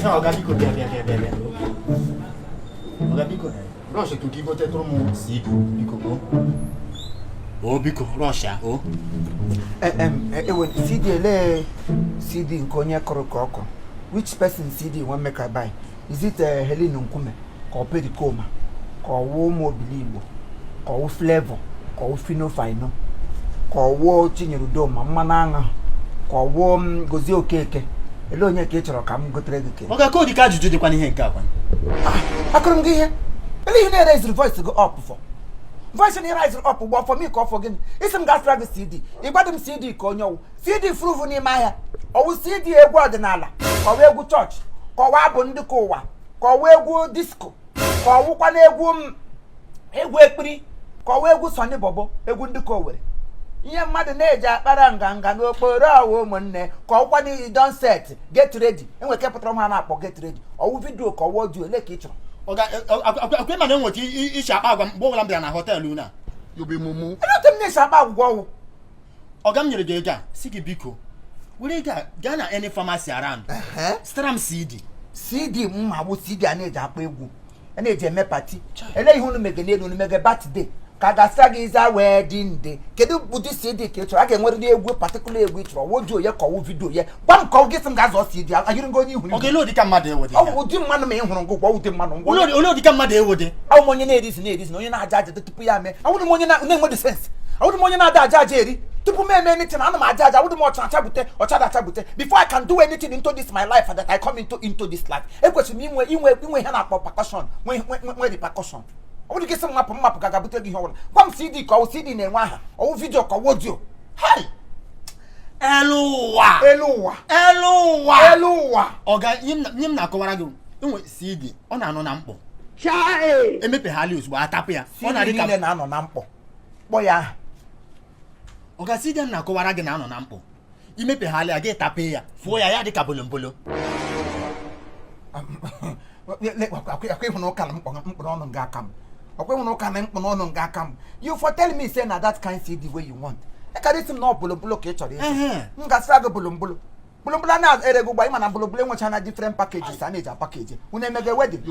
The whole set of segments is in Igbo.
Organico bien. Organico Roche tu qui vote trop mon si biko. Oh biko Roche oh. When CD le CD nkonya korokoko. Which person CD wan make I buy? Is it Helen Nkume? Ko Pedicoma? Ko wo Mobile Igbo? Ko wo Flavor? Ko wo Fino Fino? Ko wo Chinyerudo mama nanga? Ko wo Gozi Okeke? Elo onye ka chọrọ ka m gotere gị ke. Oga ko di ka juju dị kwa n'ihe nke akwa. Akụrụ m gị ihe. Ele ihe na-raise voice go up for. Voice na rise up gbo for me ka for gị. Isi m ga struggle CD. Ịgbadị m CD ka onye ọwụ. CD fruvu n'ime ahịa. Ọwụ CD egwu ọdịnala. Ka ọwụ egwu church. Ka ọwụ abụ ndị ka ụwa. Ka ọwụ egwu disco. Ka ọwụkwa na egwu ekpiri. Ka ọwụ egwu Sunny Bobo. Egwu ndị ka Owere. Ihe mmadụ na-eji akpara nganga n'okporo ọwụ ụmụnne ka ọkwa ni don set get ready enwe kepụtara m ha na-akpọ get ready ọwụ vidio ka ọwụ audio ele ka ị chọrọ akwe ma na-enweta ishi akpa agwa mgbe ọbụla m bịara na họteelụ na yobe mumu elete m na-esi akpa agwụgwọ ọwụ ọga m nyere gị ego a si gị biko were ego a gaa na any pharmacy around zụtara m CD mma bụ CD a na-eji akpa egwu a na-eji eme pati ele ihe unu mege n'elu unu mege birthday ka gasa gị za wedding day kedu ụdị CD ka ị chọrọ a ga-enwere egwu particular egwu ị chọrọ wodio ya kọwụ vidio ya gwa m ka ọ gị sị m ga-azọ CD ayiri ngo onye ihu ọ ga-ele ụdị ka mmadụ ewede ọ bụ ụdị mmadụ ma ị hụrụ ngụ gwa ụdị mmadụ ngwa ole ụdị ka mmadụ ewede awụ m onye na-erizi na onye na-aja aja tupu ya mee awụrụ m onye na-enwe sense awụrụ m onye na-ada aja aja eri tupu m eme anything ana m aja aja awụrụ m ọcha achabute before I can do anything into this my life that I come into this life ekwesịrị m inwe ihe na-akpọ percussion nwe repercussion ọ dị kịsị mmapụ ka ga-abute gị ihe ọbụla gwa m CD ka ọwụ CD na-enwe aha ọwụ vidio ka ọwụ audio hai elu ụwa ọga nye m na-akọwara gị enwe CD ọ na-anọ na mkpọ emepeghala ozugbo atapụ ya ọ na-adị ka niile na-anọ na mkpọ kpọ ya aha ọga CD m na-akọwara gị na-anọ na mkpọ imepeghala ya gị tape ya fụọ ya dị ka bolombolo akwa ịhụ na ụka na mkpụrụ ọnụ nga aka m you for tell me say na that kind CD wey you want e carry sim na bolombolo ka ị chọrọ ịzụ m gasịra gị bolombolo na-ere gị ụgba ịma na bolombolo enwecha na different packages a na-eji package unu emege wedding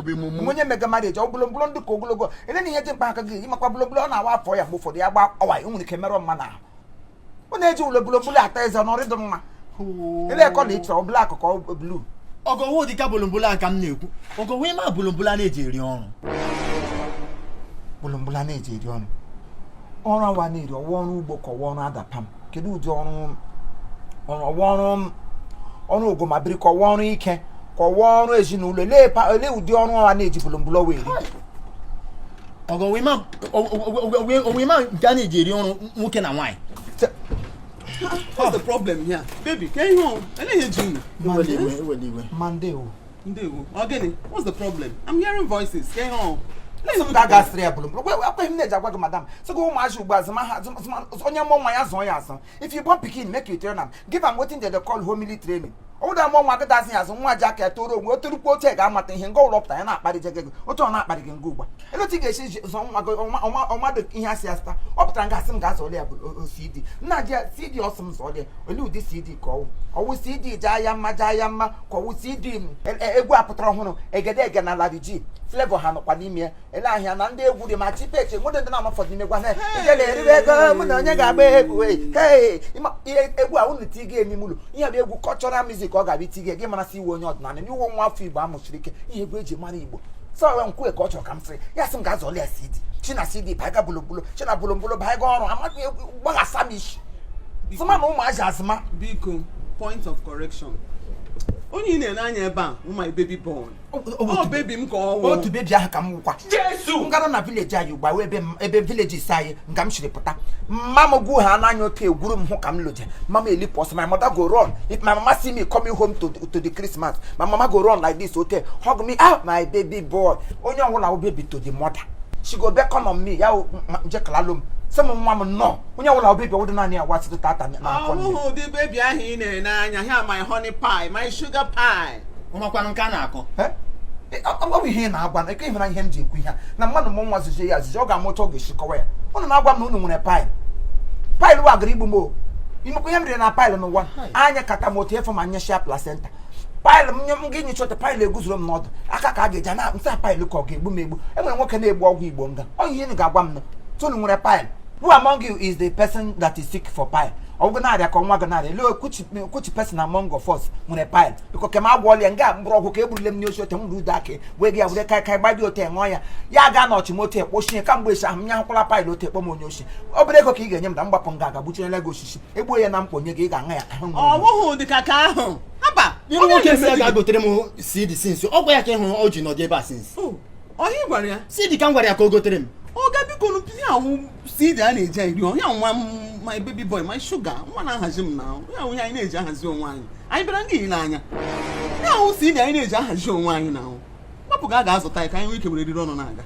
onye mege marriage ọ bolombolo ndị ka ogologo ele na ihe dị mkpa aka gị ịmakwa bolombolo ọ na-awa afọ ya mgbe ụfọdụ ya gba ọwa nwere ike merọ mma na ọ na-eji ụlọ bolombolo ata eze n'ọrịdị mma ele ekọ na ị chọrọ black ka ọ blue ọgọwo dịka bolombolo aka m na-ekwu ọgọwo ịma bolombolo a na-eji eri ọrụ bolombolo a na-eji eri ọrụ awa na-eri ọwa ọrụ ugbo ka ọwa ọrụ adapam kedu ụdị ọrụ ogomabiri ka ọwa ọrụ ike ka ọwa ọrụ ezinụlọ ele ụdị ọrụ a na-eji bolombolo wee eri ọgọwo ịma nke a na-eji eri ọrụ nwoke na nwaanyị What's the problem here? Baby, can you home? I didn't hear you. Monday. Okay, what's the problem? I'm hearing voices. Can you home? Some guy got straight up. Madam. So go mash onye mo nwa ya zo ya asan. If you born pikin make you train am. Give am wetin they call homily training. All that mo nwa ga asan asan nwa jacket toro nwe oturukpo che ga amata ihe nga ụlọ pụta ya na akpari jege. Otu ọ na akpari gị nga ugba. Elo ti ga-eshi zo nwa ọma de ihe asi asta. Ọ pụtara nga asị m ga zo le CD. Nna je CD ọsụm zo le. Oli ụdị CD ka ọwụ CD ja ya mma ka ọwụ CD egwu apụtara ọhụrụ egede na Larry Flavor ha nọkwa n'ime ele ahịa na ndị egwu dị ma chipeche nwede ndị na-amafọdụ n'ime gwa ijele eribe ego mụ na onye ga-agba egwu ihe egwu a unu tige emi mụlụ ihe bụ egwu cultural music ọ ga-abịa tige gị mara si iwe onye ọdịnala n'iwu nwa afọ Igbo amụchiri ike ihe egwu eji mara Igbo so nkwe ka ọ chọrọ ka m sịrị ya sị m ga-azọli ya CD china CD baiga bolombolo china bolombolo baiga ọrụ amaghị egwu gbaghasa m isi sịma na ụmụazị azụma biko point of correction onye na-ene anya ebe a my baby born baby m ka ọwụ otu baby ahụ ka m nwụkwa Jesu ngara na village anyị ugba ebe villages anyị nga m shiri pụta mama gwu ha n'anya oke egwuru m hụ ka m loje mama elipụ ọsọ my mother go run if my mama see me coming home to the Christmas my mama go run like this hotel hug me my baby boy onye ọnwụla wo baby to the mother she go beckon on me ya nje kalalum some nwa m no onye ọnwụla wo baby wo dị naanị ya wa site tata na akọ the baby ahụ ị na-ene anya here my honey pie my sugar pie ụmakwanụ nke a na-akọ ọ bụ ihe na-agwa na ike ihụra ihe m ji ekwu ihe na mmadụ m nwa zuzie ya zuzie ọ ga-amụcha ọ ga-eshikọwa ya ụnụ na-agwa m na unu nwere pie wa gara igbu m Imo ko yamre na pile no one. Anya kata moto e from anya share placenta. Pile m ngi nyi chote pile eguzuro m n'ọdụ. Aka ka ga eja na nsa pile ko ga egbu m egbu. Enwere nwoke na egbu ọgwụ Igbo nga. Onye ihe ni ga-agwa m no. So nu nwere pile. Who among you is the person that is sick for pile? Ogunari ka nwa ganari. Lo kuchi person among of us nwere pile. Because kema agwọle nga mbrọgwụ ka egbulem ni osi ote m ru dake. We ga wure kai gbadi ote nwa ya. Ya ga na ochimote ekposhi ka mgbe sha m nya hụkwala pile ote ekpom onye oshi. Obere ego ka ị ga-enye m da mgbapụ nga ga buchinyela go osisi. Egbo ya na mkponye ga ị ga anga ya. Ọ bụghị dị ka ahụ. Haba. Ni nwoke si ga gotere m CD since. Ọ gwa ya ka ịhụ o ji nọdụ ebe a since. Ọhị gwara ya. CD ka m gwara ya ka o gotere m. Oga biko no pisi ahụ CD a na-eji iri ọ ya nwa my baby boy my sugar nwa na-ahazi m na ya onye anyị na-eji ahazi onwe anyị anyị bịara ndị ile anya ya ahụ CD anyị na-eji ahazi onwe anyị na gbapụ ga ga-azụta ya ka anyị nwee ike were riri ọnụ na-aga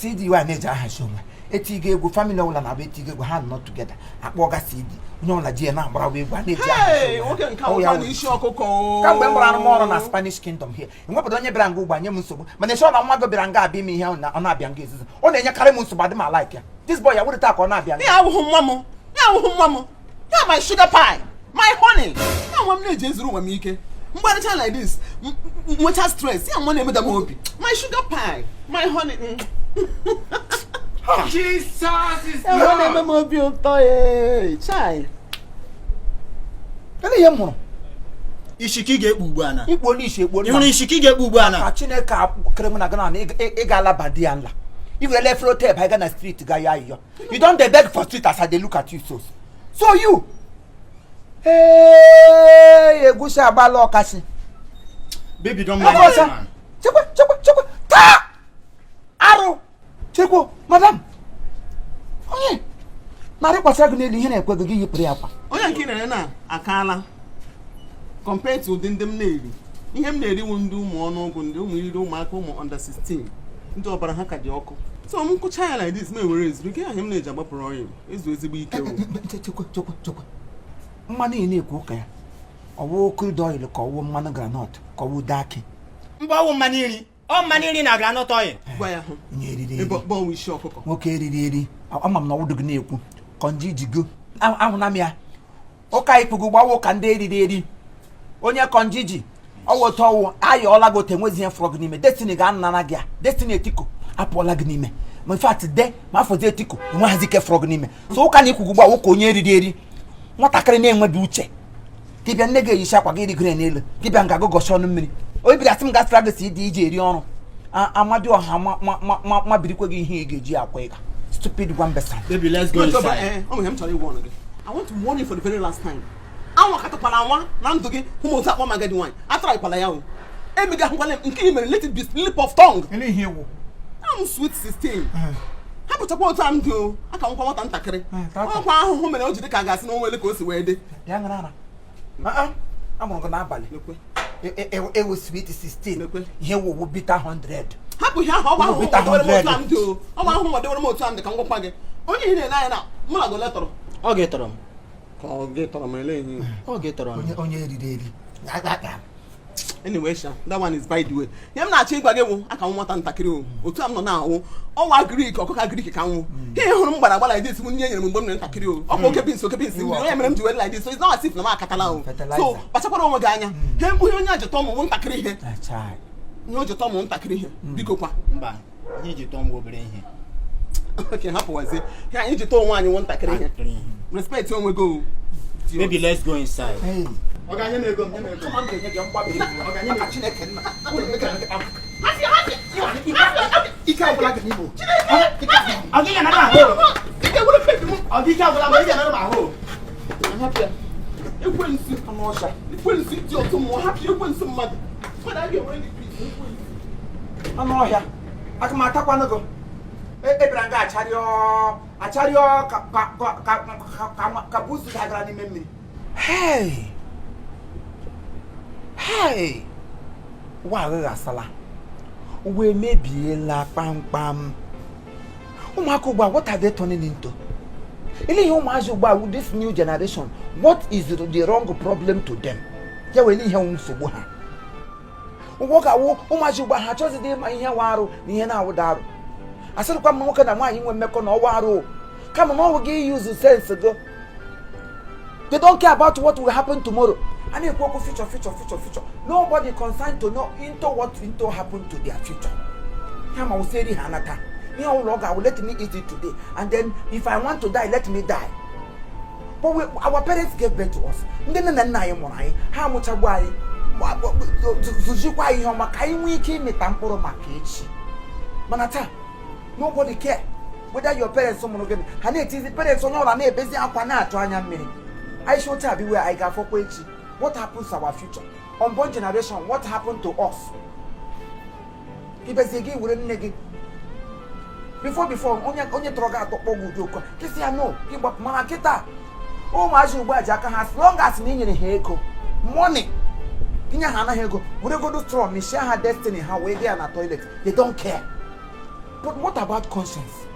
CD wa na-eji ahazi onwe etiga egwu family ọbụla na-abụ etiga egwu ha not together akpọga CD onye ọbụla ji ya na-agbara egwu a na-eji ahazi nwoke nke ahụ na isi ọkụkọ kamgbe m gbara arụmọrụ na Spanish Kingdom here enwepụta onye bịara nga ugbo nye m nsogbu mana ịchọ na nwa gị bịara nga abịa m ihe ọ na-abịa nga ezizo ọ na-enyekarị m nsogbu adị m like ya this boy ya were taa ka ọ na-abịa ya awụhụ nwa m ya my sugar pie my honey ya nwa m na-eji ezuru ụwa m ike mgbarịcha like this nwecha stress ya nwa na-emeda m obi my sugar pie my honey Jesus is Lord. Na-eme m obi ụtọ chai. Ele ihe m hụrụ Ishiki ga-ekpu ugbu a na. Ikpo n'isi ekpo na. Ịhụrụ ishiki ga-ekpu ugbu a na. Ka Chineke kere m na gana na ị ga-alaba di ya nla. If you left road tape, I got na street ga ya iyo. You don't dey beg for street as I dey look at you so you. Hey, egusi agbala ọkasị. Baby don't mind that man. Chekwa. Ta! Arụ. Chekwa, madam. Onye. Narị kwasara gị n'elu ihe na-ekwe gị yipụrụ ya akwa. Onye nke nere na akaala. Compared to ụdị ndị m na-eri. Ihe m na-eri wu ndị ụmụ ọnụọgụ ndị ụmụ iri ụmụaka ụmụ under 16. Ndị ọbara ha ka dị ọkụ. So m kụcha ya like this na-ewere ezuru ike ahụ m na-eji agbapụrụ ọyị ezu ezigbo ike wụ. Chekwa. Mmanụ ị na-ekwu ụka ya. Ọwụ crude oil ka ọwụ mmanụ granọt ka ọwụ daki. Mgbawo mmanụ iri. Ọ mmanụ iri na granọt oil. Gwa ya hụ. Nye eriri. Ebe ọgbawo isi ọkụkọ. Nwoke eriri. Ama m na ọwụdụ gị na-ekwu. Konji jigo. Ahụna m ya. Ụka ikpugu gbawo ka ndị eriri. Onye konji ji. Ọwụ tọwụ ayọọla gị ote nwezi ihe fọrọ gị n'ime. Destiny ga-anana gị a. Destiny etiko apụọla gị n'ime. Ma in fact de ma afọzi etiko enweghịzi ike fọrọ gị n'ime. So ụka na ikwugu gbawo ka onye eriri. Nwatakịrị na-enwebi uche. Dibịa nne ga-eyicha akwa gị rigoro n'elu. Dibịa nga gosi ọnụ mmiri. Obi bịara sị m gasịra gị si dị ije eri ọrụ. Amadi ọha ma birikwe gị ihe ị ga-eji akwa ịga. Stupid one person. Baby, let's go inside. Oh, I'm telling you one again. I want to warn you for the very last time. I want to pala one, nan to get who wants up my get wine. I try pala yaw. Emiga ngwale nke me let it be slip of tongue. Ele ihe wo. I'm sweet 16. Ha pụta kwa time do. Aka nkwa nwata ntakịrị. Ọkwa ahụhụ mere o jide ka gasị na onwele ka o si wee dị. Ya ngara ara. Amụrụ gị n'abalị. Ewu sweet 16. Ihe wo bitter 100. Hapụ ihe ahụ ọgba ahụhụ modewere m otu am do. Ọgba ahụhụ modewere m otu am dị ka ngwakwa gị. Onye ihe na-ele anya na mụ na go letọrọ. Ọ ga-etọrọ m. Ka ọ ga-etọrọ m ele ihe. Ọ ga-etọrọ m. Onye eriri. Anyway, that one is by the way. Yam na chi gwa gị wụ aka nwata ntakịrị o. Otu am nọ na ahụ. Ọwa Greek ọkụka Greek ka nwụ. Ihe hụrụ m gbara like this nye nyere m mgbe m nọ ntakịrị o. Ọkwa oke beans onye mere m ji were like this. So it's not as if na m akatala o. So kpachakwara onwe gị anya. He mkpụrụ onye ajụtọ m ntakịrị ihe. Nye o jụtọ m ntakịrị ihe. Biko kwa. Mba, ihe ji tọọ m obere ihe. Okay, hapụwazie. Ihe anyị ji tọọ onwe anyị ntakịrị ihe. Respect onwe gị. Baby, let's go inside. Hey. Okay, nye m ego. Come on, get your mgbabiri. Okay, nye m Chineke nna. Ike agwụla gị n'Igbo. Ọ gị ga-anara ahụ. Ike gwụrụ pepi m. Ọ gị agwụla ma ị ga-anara m ahụ. Ekwensu anụ ọcha. Ekwensu dị otu mmụọ hapụ ekwensu mmadụ. Mmadụ a ga-enwere gị peace. Anụ ọhịa. Aka m atakwanụ gị. Ebere nga acharịọ ka busu ga-agara n'ime mmiri. Hey! Ụwa aghịghị asala. Ụwa emebiela kpamkpam. Ụmụaka ugbu a, what are they turning into? Ile ihe ụmụazị ugbu a, with this new generation, what is the wrong problem to them? Ya wee ihe nsogbu ha. Ụgwọ ga-awụ ụmụazị ugbu a ha achọghịzị ịma ihe wa arụ na ihe na-awụda arụ. Asịrịkwa m nwoke na nwaanyị nwe mmekọ na ọwa arụ kama na ọwụ gị yuzu sense go They don't care about what will happen tomorrow. And they go future. Nobody concerned to know into what into happen to their future. Him I will say Hanata. Me how long I will let me eat it today. And then if I want to die, let me die. But our parents gave birth to us. How much I Manata, nobody care whether your parents someone again. The parents on your busy I should tell you where I got for what happens to our future? Unborn generation, what happened to us? Before only droga to pogu. Kiss ya no, give up Manakita. Oh, my Jaka as long as me in Heko. Money. Kinya Hana Hego. Would they go to throw me share her destiny how way there in a toilet? They don't care. But what about conscience?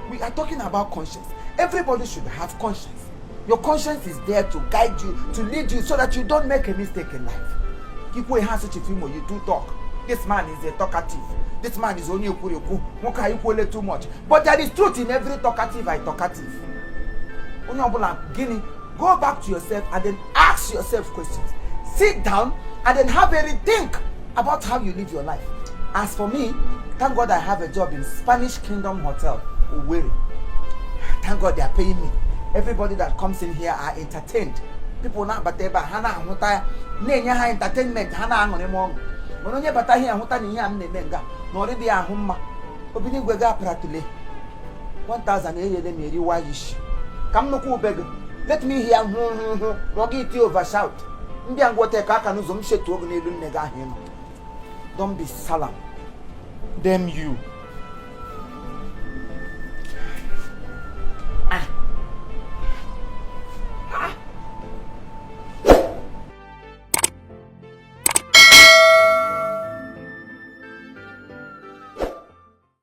We are talking about conscience. Everybody should have conscience. Your conscience is there to guide you, to lead you so that you don't make a mistake in life. People have such a film where you do talk. This man is a talkative. This man is only a too much. But there is truth in every talkative I talkative. Go back to yourself and then ask yourself questions. Sit down and then have a rethink about how you live your life. As for me, thank God I have a job in Spanish Kingdom Hotel, Uweri. Thank God they are paying me. Everybody that comes in here are entertained. People not but Hana Huta Nenya entertainment Hana Angonimong. When you bata here Huta Niam Nenga, nor be a humma. Opening Wega Pratule 1,000 a year, wise. Come no cool beg. Let me hear Rogi over shout. Indian water cacanuzum shit to nega him. Don't be salam. Damn you.